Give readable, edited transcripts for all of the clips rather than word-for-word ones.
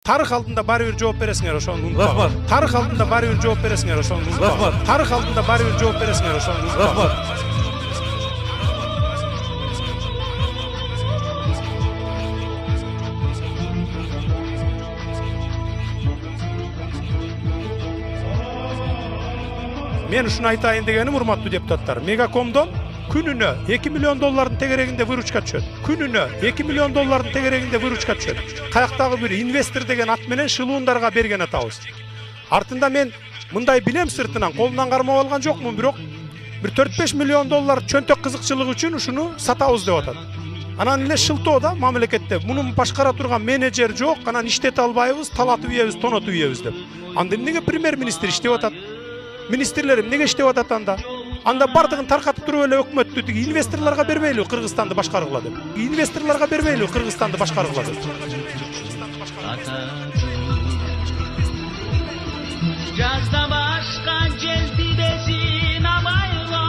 Tarix aldında bari bir жооп бересиңер, ошону унутпагыла. Рахмат. Тарих алдында бari bir жооп бересиңер, ошону унутпагыла. Рахмат. Тарих алдында бari bir жооп бересиңер, ошону унутпагыла. Рахмат. Мен ушуну айтайын дегеним, урматтуу депутаттар, Мегакомдон күнүнө 2 миллион доллардын тегерегинде выручка түшөт. Күнүнө 2 миллион доллардын тегерегинде выручка түшөт. Каяктагы бир инвестор деген ат менен шылуундарга берген атабыз. Артында мен мындай билем сыртынан, колунан кармап алган жокмун, бирок бир 4-5 миллион доллар чөнтөк кызыкчылык үчүн ушуну сатабыз деп атат. Анан эле шылтоо да мамлекетте мунун башкара турган менеджер жок, анан иштете албайбыз, талатып ийебиз, тонотуп ийебиз деп. Анда эмнеге премьер-министр иштеп атат? Министрлер эмнеге иштеп атат анда? Анда бардыгын таркатып туруп эле өкмөттү тиги инвесторлорго бербейлби Кыргызстанды башкаргыла деп. Инвесторлорго бербейлби Кыргызстанды башкаргыла деп. Жазда башкан желтидесин абайга.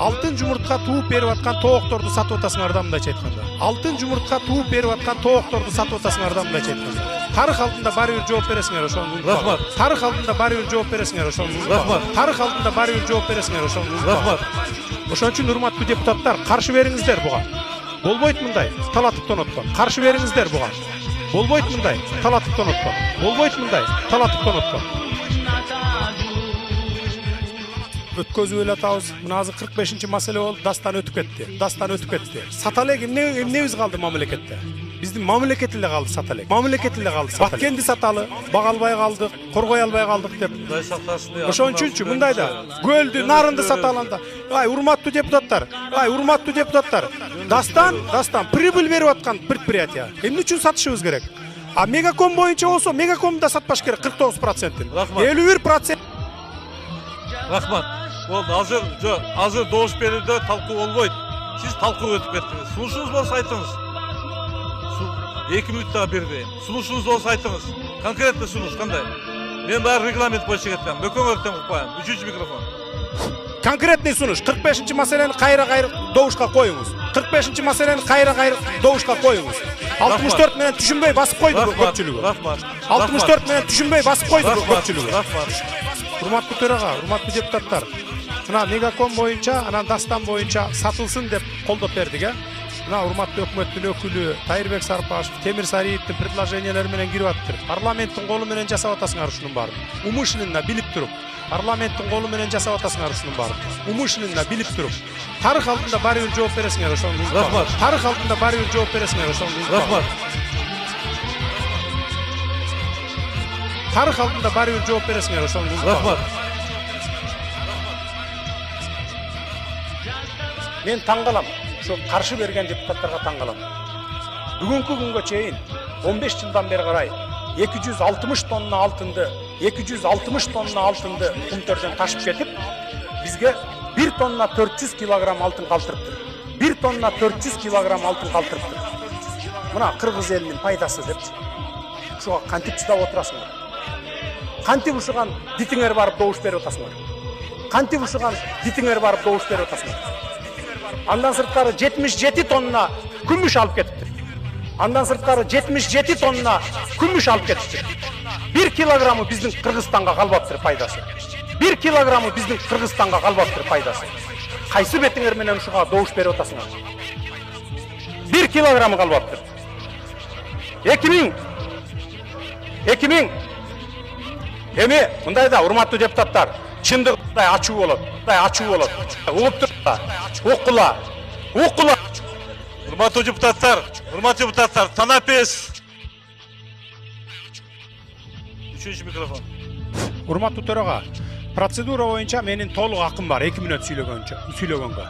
Алтын жумуртка тууп берип аткан тоокторду сатып атасыңар да мындайча айтканда. Алтын жумуртка тууп берип аткан тоокторду сатып атасыңар да мындайча айтканда. Тарих алдында бari bir жооп бересиңер, ошону унутпагыла. Рахмат. Тарих алдында бari bir жооп бересиңер, ошону унутпагыла. Рахмат. Тарих алдында бari bir жооп бересиңер, ошону унутпагыла. Рахмат. Ошон үчүн урматтуу депутаттар, каршы бериңиздер буга. Болбойт мындай талатып тоноткон. Каршы бериңиздер буга. Болбойт мындай талатып тоноткон. Болбойт мындай талатып тоноткон. Өткөзүп эле атабыз. Мына азыр 45-маселе болду, дастан өтүп кетти. Дастан өтүп кетти. Сата элек эмнебиз калды мамлекетте? Биздин мамлекет эле калды сата элек. Мамлекет эле калды сата элек. Баткенди саталы, бага албай калдык, коргой албай калдык деп. Кудай сактасын деп. Ошон үчүнчү мындай да көлдү, нарынды саталанда. Ай, урматтуу депутаттар, Дастан прибыль берип аткан предприятие. Эмне үчүн сатышыбыз керек? А Мегаком боюнча болсо, Мегакомду да сатпаш керек 49%. Рахмат. 51%. Рахмат. Болду, азыр добуш берүүдө талкуу болбойт. Сиз талкуу өтүп кеттиңиз. Сунушуңуз болсо айтыңыз. 2 мүнөт дагы бербейм. Сунушуңуз болсо айтыңыз. Конкретный сунуш кандай? Мен баары регламент боюнча кеткем. Мөкөңөртөн укпайм. 3-үчү микрофон. Конкретный сунуш. 45-маселени кайра добушка коюңуз. 45-маселени кайра добушка коюңуз. 64 менен түшүнбөй басып койду көпчүлүгү. Рахмат. 64 менен түшүнбөй басып койду көпчүлүгү. Рахмат. Урматтуу төрага, урматтуу депутаттар. Мына Мегаком боюнча, анан Дастан боюнча сатылсын деп колдоп бердик, э? Мына урматтуу өкмөттүн өкүлү Тайырбек Сарпашев, Темир Сариевдин предложениялары менен кирип атыптыр. Парламенттин колу менен жасап атасыңар ушунун баарын. Умышленно билип туруп, парламенттин колу менен жасап атасыңар ушунун баарын. Умышленно билип туруп. Тарих алдында бari bir жооп бересиңер, ошону унутпагыла. Рахмат. Тарих алдында бari bir жооп бересиңер, ошону унутпагыла. Рахмат. Тарих алдында бari bir жооп бересиңер, ошону унутпагыла. Рахмат. Мен таң калам. Ошо каршы берген депутаттарга таң калам. Бүгүнкү күнгө чейин 15 жылдан бери карай 260 тонна алтынды кумтөрдөн ташып кетип, бизге 1 тонна 400 килограмм алтын калтырыптыр. 1 тонна 400 килограмм алтын калтырыптыр. Мына кыргыз элинин пайдасы деп. Ушуга кантип чыдап отурасыңар? Кантип ушуган дитиңер барып добуш берип атасыңар? Кантип ушуган дитиңер барып добуш берип атасыңар? Андан сырткары 77 тонна күмүш алып кетиптир. Андан сырткары 77 тонна күмүш алып кетиптир. 1 килограммы биздин Кыргызстанга калбаптыр пайдасы. 1 килограммы биздин Кыргызстанга калбаптыр пайдасы. Кайсы бетиңер менен ушуга добуш берип атасыңар? 1 килограммы калбаптыр. 2000. Эми мындай да урматтуу депутаттар, чындык мындай ачуу болот. Угуп туруңар. Укула. Урматтуу депутаттар, танапес. 3-үчү микрофон. Урматтуу төрага, процедура боюнча менин толук акым бар 2 мүнөт сүйлөгөнгө.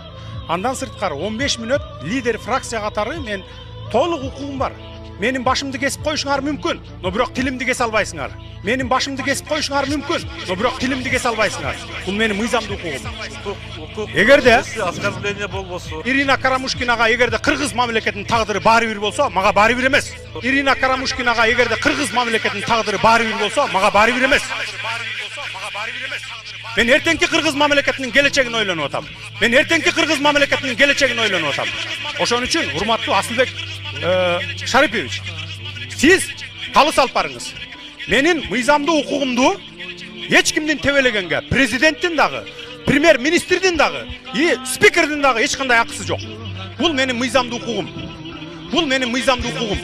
Андан сырткары 15 мүнөт лидер фракция катары мен толук укугум бар. Менин башымды кесип коюшуңар мүмкүн, но бирок тилимди кесе албайсыңар. Менин башымды кесип коюшуңар мүмкүн, но бирок тилимди кесе албайсыңар. Бул менин мыйзамдуу укугум. Эгерде оскорбление болбосо, Ирина Карамушкинага эгерде кыргыз мамлекетинин тагдыры баары бир болсо, мага баары бир эмес. Ирина Карамушкинага эгерде кыргыз мамлекетинин тагдыры баары бир болсо, мага баары бир эмес. Мен эртеңки кыргыз мамлекетинин келечегин ойлонуп атам. Ошон үчүн урматтуу Асылбек Шарипович, Siz kalыс alып barыңыз. Menin mıyzamdı hukukumdu hiç kimden tevelегенге, президенттин дагы, премьер министрдин дагы, спикердин дагы hiç кандай акысы жок. Бул менин мыйзамдуу hukugum. Бул менин мыйзамдуу hukugum.